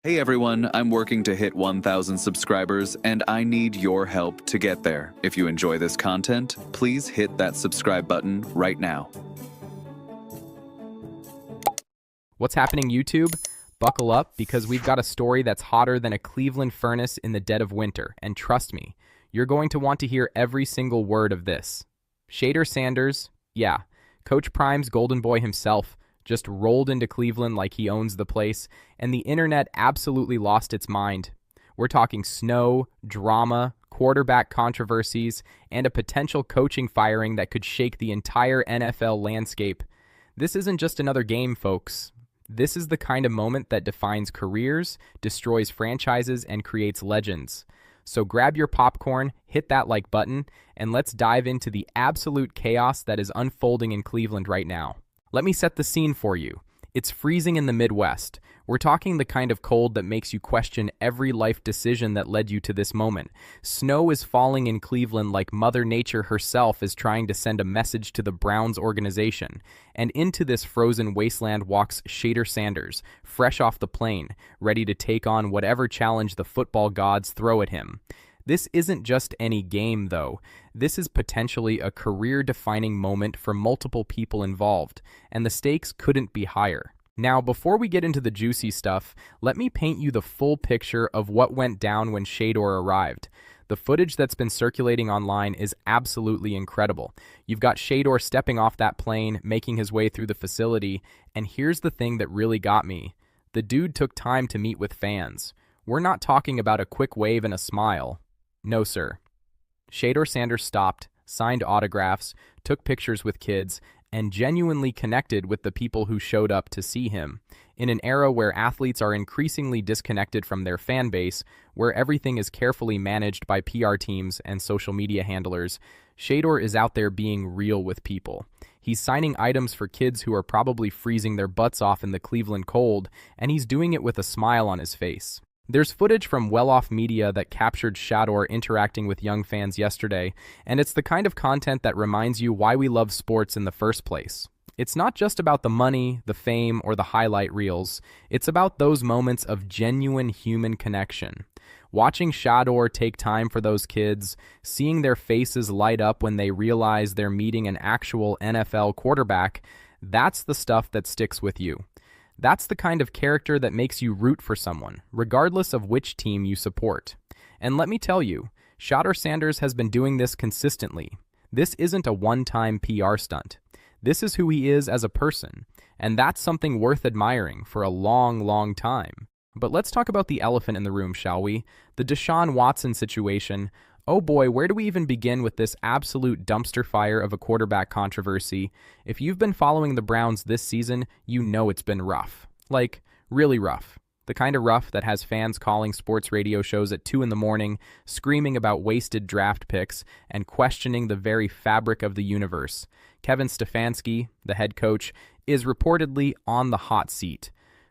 Hey everyone, I'm working to hit 1,000 subscribers and I need your help to get there. If you enjoy this content, please hit that subscribe button right now. What's happening, YouTube? Buckle up, because we've got a story that's hotter than a Cleveland furnace in the dead of winter, and trust me, you're going to want to hear every single word of this. Shador Sanders, yeah, Coach Prime's golden boy himself, just rolled into Cleveland like he owns the place, and the internet absolutely lost its mind. We're talking snow, drama, quarterback controversies, and a potential coaching firing that could shake the entire NFL landscape. This isn't just another game, folks. This is the kind of moment that defines careers, destroys franchises, and creates legends. So grab your popcorn, hit that like button, and let's dive into the absolute chaos that is unfolding in Cleveland right now. Let me set the scene for you. It's freezing in the Midwest. We're talking the kind of cold that makes you question every life decision that led you to this moment. Snow is falling in Cleveland like Mother Nature herself is trying to send a message to the Browns organization. And into this frozen wasteland walks Shador Sanders, fresh off the plane, ready to take on whatever challenge the football gods throw at him. This isn't just any game, though. This is potentially a career-defining moment for multiple people involved, and the stakes couldn't be higher. Now, before we get into the juicy stuff, let me paint you the full picture of what went down when Shador arrived. The footage that's been circulating online is absolutely incredible. You've got Shador stepping off that plane, making his way through the facility, and here's the thing that really got me. The dude took time to meet with fans. We're not talking about a quick wave and a smile. No, sir. Shador Sanders stopped, signed autographs, took pictures with kids, and genuinely connected with the people who showed up to see him. In an era where athletes are increasingly disconnected from their fan base, where everything is carefully managed by PR teams and social media handlers, Shador is out there being real with people. He's signing items for kids who are probably freezing their butts off in the Cleveland cold, and he's doing it with a smile on his face. There's footage from well-off media that captured Shador interacting with young fans yesterday, and it's the kind of content that reminds you why we love sports in the first place. It's not just about the money, the fame, or the highlight reels. It's about those moments of genuine human connection. Watching Shador take time for those kids, seeing their faces light up when they realize they're meeting an actual NFL quarterback, that's the stuff that sticks with you. That's the kind of character that makes you root for someone, regardless of which team you support. And let me tell you, Shador Sanders has been doing this consistently. This isn't a one-time PR stunt. This is who he is as a person, and that's something worth admiring for a long, long time. But let's talk about the elephant in the room, shall we? The Deshaun Watson situation. Oh boy, where do we even begin with this absolute dumpster fire of a quarterback controversy? If you've been following the Browns this season, you know it's been rough. Like, really rough. The kind of rough that has fans calling sports radio shows at 2 a.m, screaming about wasted draft picks, and questioning the very fabric of the universe. Kevin Stefanski, the head coach, is reportedly on the hot seat.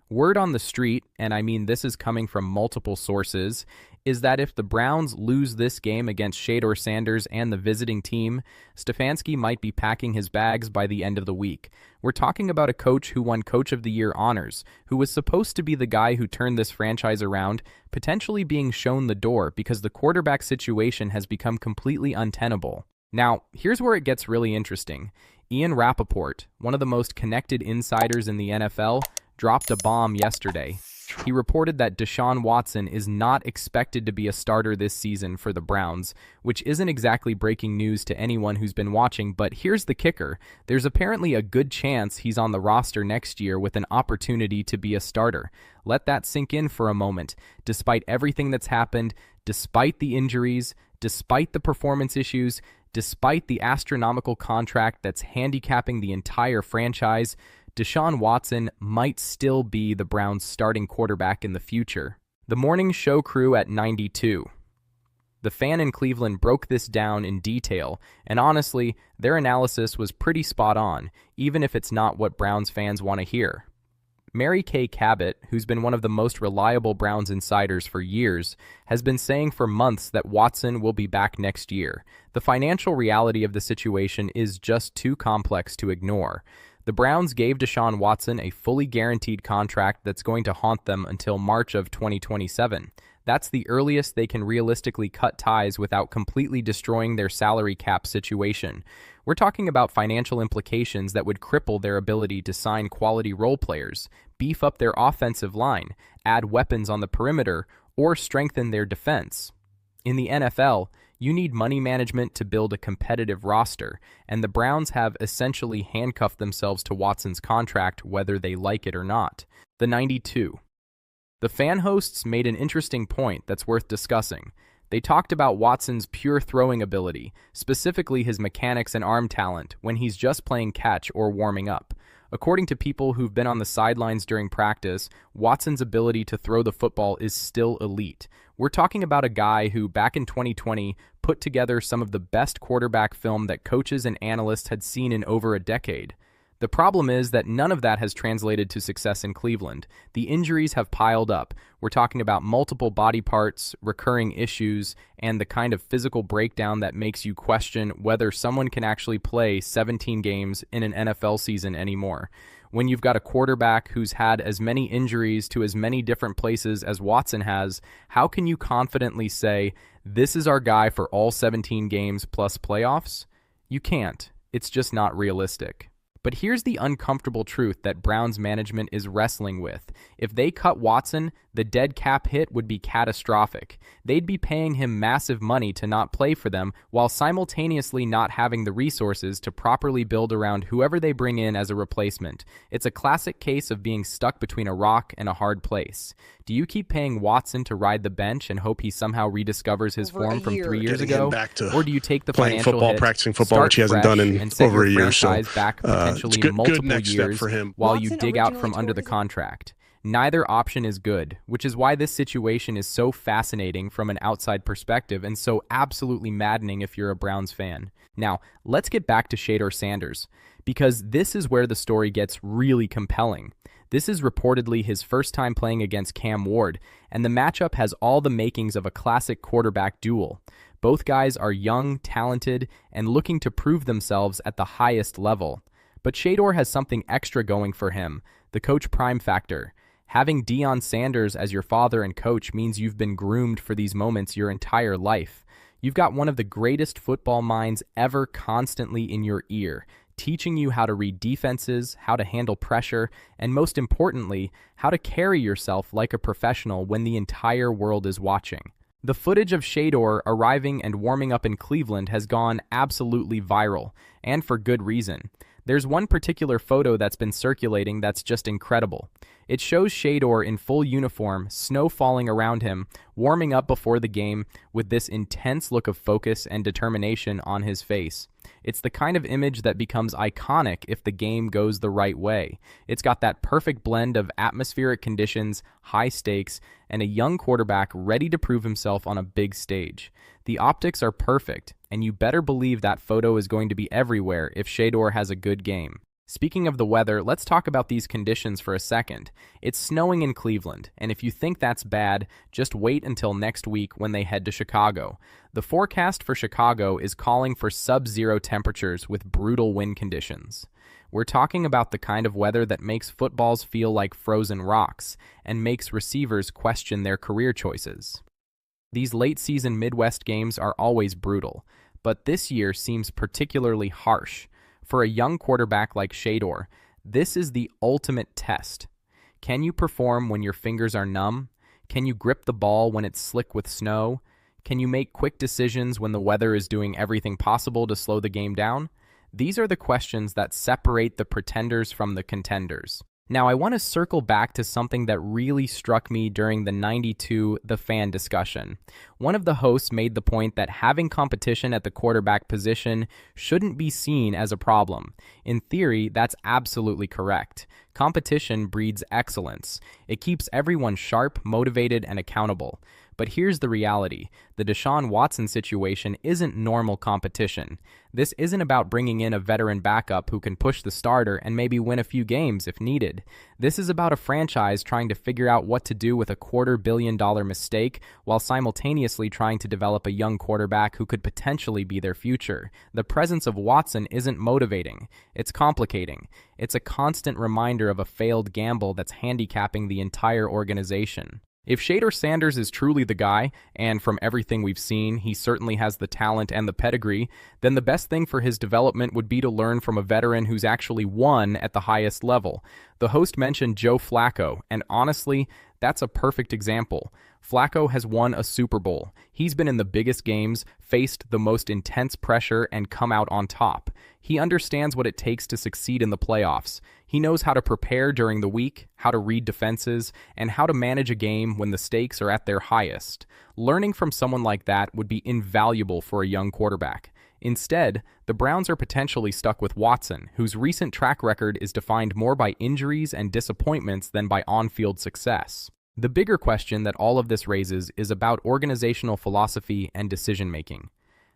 Word on the street, and I mean this is coming from multiple sources, is that if the Browns lose this game against Shador Sanders and the visiting team, Stefanski might be packing his bags by the end of the week. We're talking about a coach who won Coach of the Year honors, who was supposed to be the guy who turned this franchise around, potentially being shown the door because the quarterback situation has become completely untenable. Now, here's where it gets really interesting. Ian Rappaport, one of the most connected insiders in the NFL, dropped a bomb yesterday. He reported that Deshaun Watson is not expected to be a starter this season for the Browns, which isn't exactly breaking news to anyone who's been watching, but here's the kicker. There's apparently a good chance he's on the roster next year with an opportunity to be a starter. Let that sink in for a moment. Despite everything that's happened, despite the injuries, despite the performance issues, despite the astronomical contract that's handicapping the entire franchise, Deshaun Watson might still be the Browns' starting quarterback in the future. The morning show crew at 92. The fan in Cleveland broke this down in detail, and honestly, their analysis was pretty spot on, even if it's not what Browns fans want to hear. Mary Kay Cabot, who's been one of the most reliable Browns insiders for years, has been saying for months that Watson will be back next year. The financial reality of the situation is just too complex to ignore. The Browns gave Deshaun Watson a fully guaranteed contract that's going to haunt them until March of 2027. That's the earliest they can realistically cut ties without completely destroying their salary cap situation. We're talking about financial implications that would cripple their ability to sign quality role players, beef up their offensive line, add weapons on the perimeter, or strengthen their defense. In the NFL, you need money management to build a competitive roster, and the Browns have essentially handcuffed themselves to Watson's contract whether they like it or not. The 92. The fan hosts made an interesting point that's worth discussing. They talked about Watson's pure throwing ability, specifically his mechanics and arm talent, when he's just playing catch or warming up. According to people who've been on the sidelines during practice, Watson's ability to throw the football is still elite. We're talking about a guy who, back in 2020, put together some of the best quarterback film that coaches and analysts had seen in over a decade. The problem is that none of that has translated to success in Cleveland. The injuries have piled up. We're talking about multiple body parts, recurring issues, and the kind of physical breakdown that makes you question whether someone can actually play 17 games in an NFL season anymore. When you've got a quarterback who's had as many injuries to as many different places as Watson has, how can you confidently say, this is our guy for all 17 games plus playoffs? You can't. It's just not realistic. But here's the uncomfortable truth that Browns management is wrestling with. If they cut Watson, the dead cap hit would be catastrophic. They'd be paying him massive money to not play for them while simultaneously not having the resources to properly build around whoever they bring in as a replacement. It's a classic case of being stuck between a rock and a hard place. Do you keep paying Watson to ride the bench and hope he somehow rediscovers his form from 3 years ago? Or do you take the financial football, hit, practicing football, which he hasn't done in over a year, so back potentially multiple years for him. while you dig out from under the contract? Neither option is good, which is why this situation is so fascinating from an outside perspective and so absolutely maddening if you're a Browns fan. Now, let's get back to Shador Sanders, because this is where the story gets really compelling. This is reportedly his first time playing against Cam Ward, and the matchup has all the makings of a classic quarterback duel. Both guys are young, talented, and looking to prove themselves at the highest level. But Shador has something extra going for him, the coach prime factor. Having Deshaun Sanders as your father and coach means you've been groomed for these moments your entire life. You've got one of the greatest football minds ever constantly in your ear, teaching you how to read defenses, how to handle pressure, and most importantly, how to carry yourself like a professional when the entire world is watching. The footage of Shador arriving and warming up in Cleveland has gone absolutely viral, and for good reason. There's one particular photo that's been circulating that's just incredible. It shows Shador in full uniform, snow falling around him, warming up before the game with this intense look of focus and determination on his face. It's the kind of image that becomes iconic if the game goes the right way. It's got that perfect blend of atmospheric conditions, high stakes, and a young quarterback ready to prove himself on a big stage. The optics are perfect, and you better believe that photo is going to be everywhere if Shador has a good game. Speaking of the weather, let's talk about these conditions for a second. It's snowing in Cleveland, and if you think that's bad, just wait until next week when they head to Chicago. The forecast for Chicago is calling for sub-zero temperatures with brutal wind conditions. We're talking about the kind of weather that makes footballs feel like frozen rocks and makes receivers question their career choices. These late-season Midwest games are always brutal, but this year seems particularly harsh. For a young quarterback like Shador, this is the ultimate test. Can you perform when your fingers are numb? Can you grip the ball when it's slick with snow? Can you make quick decisions when the weather is doing everything possible to slow the game down? These are the questions that separate the pretenders from the contenders. Now, I want to circle back to something that really struck me during the 92 The Fan discussion. One of the hosts made the point that having competition at the quarterback position shouldn't be seen as a problem. In theory, that's absolutely correct. Competition breeds excellence. It keeps everyone sharp, motivated, and accountable. But here's the reality. The Deshaun Watson situation isn't normal competition. This isn't about bringing in a veteran backup who can push the starter and maybe win a few games if needed. This is about a franchise trying to figure out what to do with a $250 million mistake while simultaneously trying to develop a young quarterback who could potentially be their future. The presence of Watson isn't motivating. It's complicating. It's a constant reminder of a failed gamble that's handicapping the entire organization. If Shador Sanders is truly the guy, and from everything we've seen, he certainly has the talent and the pedigree, then the best thing for his development would be to learn from a veteran who's actually won at the highest level. The host mentioned Joe Flacco, and honestly, that's a perfect example. Flacco has won a Super Bowl. He's been in the biggest games, faced the most intense pressure, and come out on top. He understands what it takes to succeed in the playoffs. He knows how to prepare during the week, how to read defenses, and how to manage a game when the stakes are at their highest. Learning from someone like that would be invaluable for a young quarterback. Instead, the Browns are potentially stuck with Watson, whose recent track record is defined more by injuries and disappointments than by on-field success. The bigger question that all of this raises is about organizational philosophy and decision-making.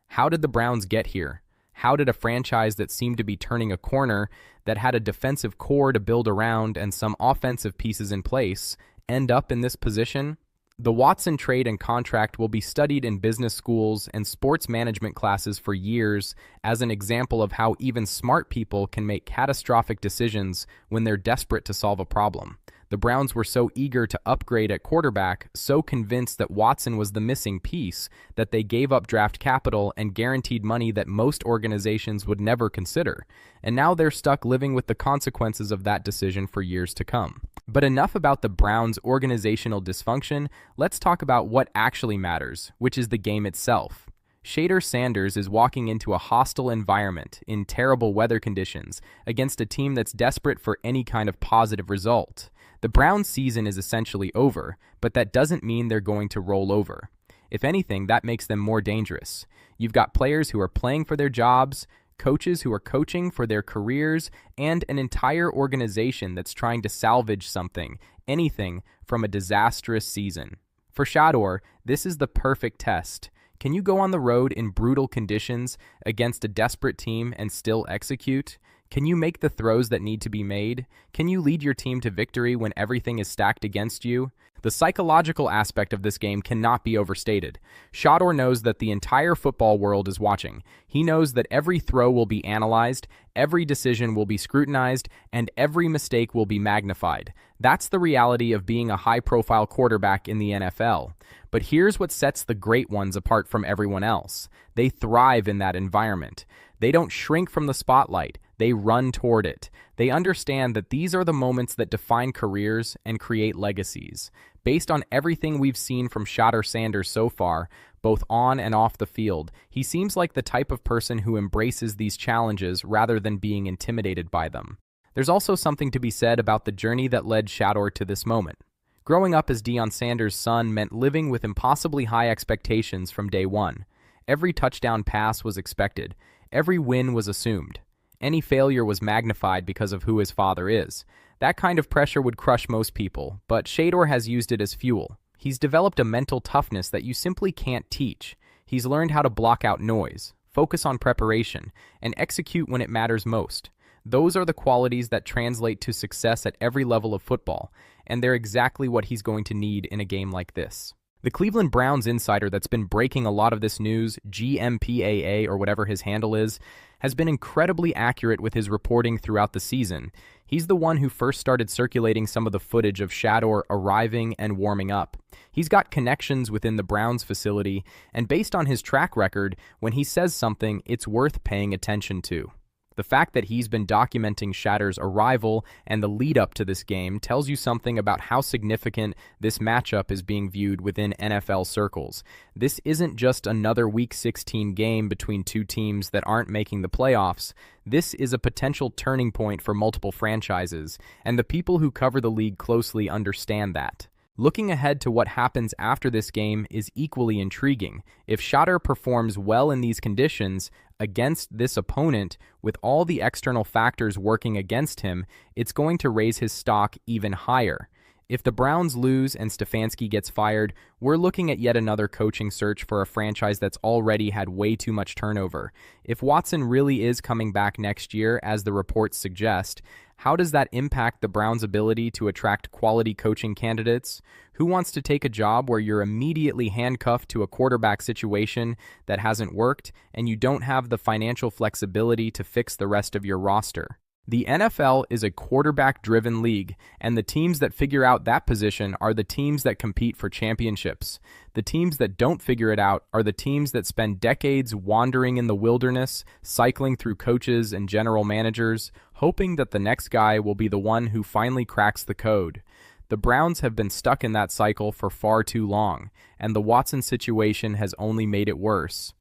How did the Browns get here? How did a franchise that seemed to be turning a corner, that had a defensive core to build around and some offensive pieces in place, end up in this position? The Watson trade and contract will be studied in business schools and sports management classes for years as an example of how even smart people can make catastrophic decisions when they're desperate to solve a problem. The Browns were so eager to upgrade at quarterback, so convinced that Watson was the missing piece, that they gave up draft capital and guaranteed money that most organizations would never consider. And now they're stuck living with the consequences of that decision for years to come. But enough about the Browns' organizational dysfunction. Let's talk about what actually matters, which is the game itself. Shador Sanders is walking into a hostile environment in terrible weather conditions against a team that's desperate for any kind of positive result. The Browns' season is essentially over, but that doesn't mean they're going to roll over. If anything, that makes them more dangerous. You've got players who are playing for their jobs, coaches who are coaching for their careers, and an entire organization that's trying to salvage something, anything, from a disastrous season. For Shador, this is the perfect test. Can you go on the road in brutal conditions against a desperate team and still execute? Can you make the throws that need to be made? Can you lead your team to victory when everything is stacked against you? The psychological aspect of this game cannot be overstated. Shador knows that the entire football world is watching. He knows that every throw will be analyzed, every decision will be scrutinized, and every mistake will be magnified. That's the reality of being a high-profile quarterback in the NFL. But here's what sets the great ones apart from everyone else. They thrive in that environment. They don't shrink from the spotlight. They run toward it. They understand that these are the moments that define careers and create legacies. Based on everything we've seen from Shador Sanders so far, both on and off the field, he seems like the type of person who embraces these challenges rather than being intimidated by them. There's also something to be said about the journey that led Shador to this moment. Growing up as Deshaun Sanders' son meant living with impossibly high expectations from day one. Every touchdown pass was expected. Every win was assumed. Any failure was magnified because of who his father is. That kind of pressure would crush most people, but Shador has used it as fuel. He's developed a mental toughness that you simply can't teach. He's learned how to block out noise, focus on preparation, and execute when it matters most. Those are the qualities that translate to success at every level of football, and they're exactly what he's going to need in a game like this. The Cleveland Browns insider that's been breaking a lot of this news, GMPAA or whatever his handle is, has been incredibly accurate with his reporting throughout the season. He's the one who first started circulating some of the footage of Shador arriving and warming up. He's got connections within the Browns facility, and based on his track record, when he says something, it's worth paying attention to. The fact that he's been documenting Shador's arrival and the lead-up to this game tells you something about how significant this matchup is being viewed within NFL circles. This isn't just another Week 16 game between two teams that aren't making the playoffs. This is a potential turning point for multiple franchises, and the people who cover the league closely understand that. Looking ahead to what happens after this game is equally intriguing. If Shador performs well in these conditions against this opponent, with all the external factors working against him, it's going to raise his stock even higher. If the Browns lose and Stefanski gets fired, we're looking at yet another coaching search for a franchise that's already had way too much turnover. If Watson really is coming back next year, as the reports suggest, how does that impact the Browns' ability to attract quality coaching candidates? Who wants to take a job where you're immediately handcuffed to a quarterback situation that hasn't worked and you don't have the financial flexibility to fix the rest of your roster? The NFL is a quarterback-driven league, and the teams that figure out that position are the teams that compete for championships. The teams that don't figure it out are the teams that spend decades wandering in the wilderness, cycling through coaches and general managers, hoping that the next guy will be the one who finally cracks the code. The Browns have been stuck in that cycle for far too long, and the Watson situation has only made it worse.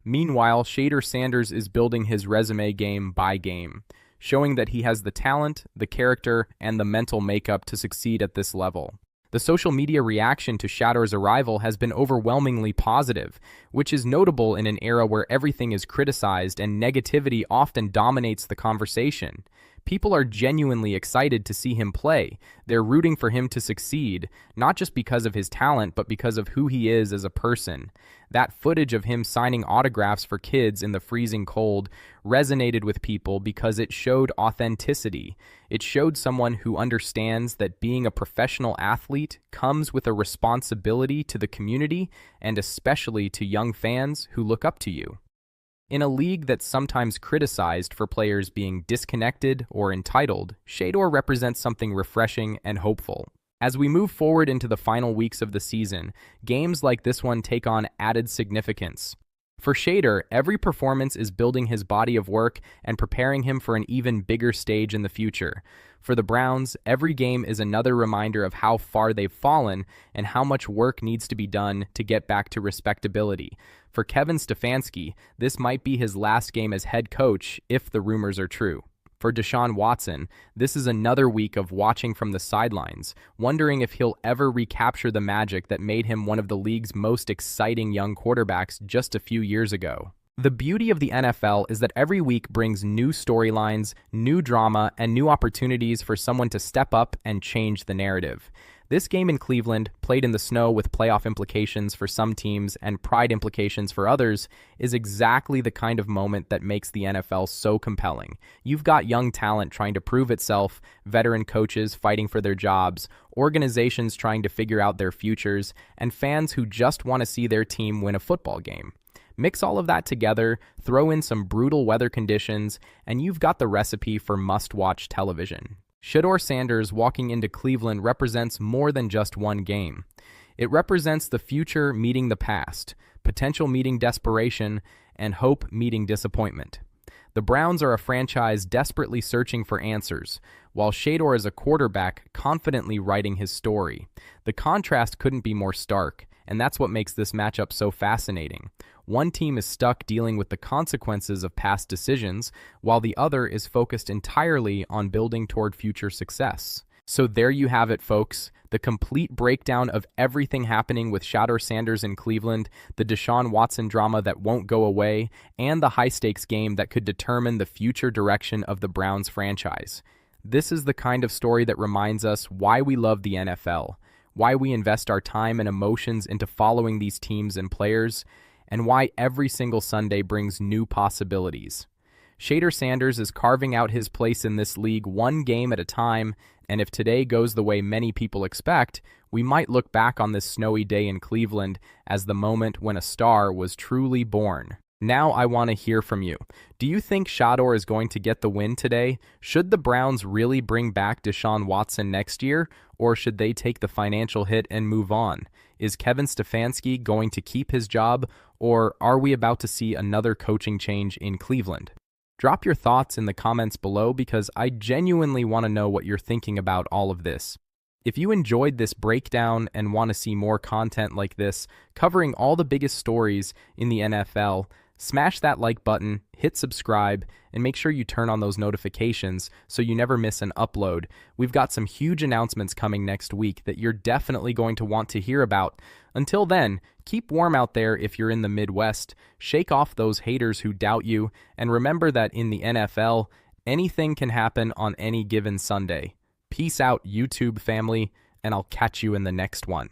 Meanwhile, Shador Sanders is building his resume game by game, showing that he has the talent, the character, and the mental makeup to succeed at this level. The social media reaction to Shador's arrival has been overwhelmingly positive, which is notable in an era where everything is criticized and negativity often dominates the conversation. People are genuinely excited to see him play. They're rooting for him to succeed, not just because of his talent, but because of who he is as a person. That footage of him signing autographs for kids in the freezing cold resonated with people because it showed authenticity. It showed someone who understands that being a professional athlete comes with a responsibility to the community and especially to young fans who look up to you. In a league that's sometimes criticized for players being disconnected or entitled, Shador represents something refreshing and hopeful. As we move forward into the final weeks of the season, games like this one take on added significance. For Shador, every performance is building his body of work and preparing him for an even bigger stage in the future. For the Browns, every game is another reminder of how far they've fallen and how much work needs to be done to get back to respectability. For Kevin Stefanski, this might be his last game as head coach if the rumors are true. For Deshaun Watson, this is another week of watching from the sidelines, wondering if he'll ever recapture the magic that made him one of the league's most exciting young quarterbacks just a few years ago. The beauty of the NFL is that every week brings new storylines, new drama, and new opportunities for someone to step up and change the narrative. This game in Cleveland, played in the snow with playoff implications for some teams and pride implications for others, is exactly the kind of moment that makes the NFL so compelling. You've got young talent trying to prove itself, veteran coaches fighting for their jobs, organizations trying to figure out their futures, and fans who just want to see their team win a football game. Mix all of that together, throw in some brutal weather conditions, and you've got the recipe for must-watch television. Shador Sanders walking into Cleveland represents more than just one game. It represents the future meeting the past, potential meeting desperation, and hope meeting disappointment. The Browns are a franchise desperately searching for answers, while Shador is a quarterback confidently writing his story. The contrast couldn't be more stark, and that's what makes this matchup so fascinating. One team is stuck dealing with the consequences of past decisions, while the other is focused entirely on building toward future success. So there you have it, folks. The complete breakdown of everything happening with Shador Sanders in Cleveland, the Deshaun Watson drama that won't go away, and the high-stakes game that could determine the future direction of the Browns franchise. This is the kind of story that reminds us why we love the NFL, why we invest our time and emotions into following these teams and players, and why every single Sunday brings new possibilities. Shador Sanders is carving out his place in this league one game at a time, and if today goes the way many people expect, we might look back on this snowy day in Cleveland as the moment when a star was truly born. Now I want to hear from you. Do you think Shador is going to get the win today? Should the Browns really bring back Deshaun Watson next year, or should they take the financial hit and move on? Is Kevin Stefanski going to keep his job, or are we about to see another coaching change in Cleveland? Drop your thoughts in the comments below because I genuinely want to know what you're thinking about all of this. If you enjoyed this breakdown and want to see more content like this, covering all the biggest stories in the NFL, smash that like button, hit subscribe, and make sure you turn on those notifications so you never miss an upload. We've got some huge announcements coming next week that you're definitely going to want to hear about. Until then, keep warm out there if you're in the Midwest, shake off those haters who doubt you, and remember that in the NFL, anything can happen on any given Sunday. Peace out, YouTube family. and I'll catch you in the next one.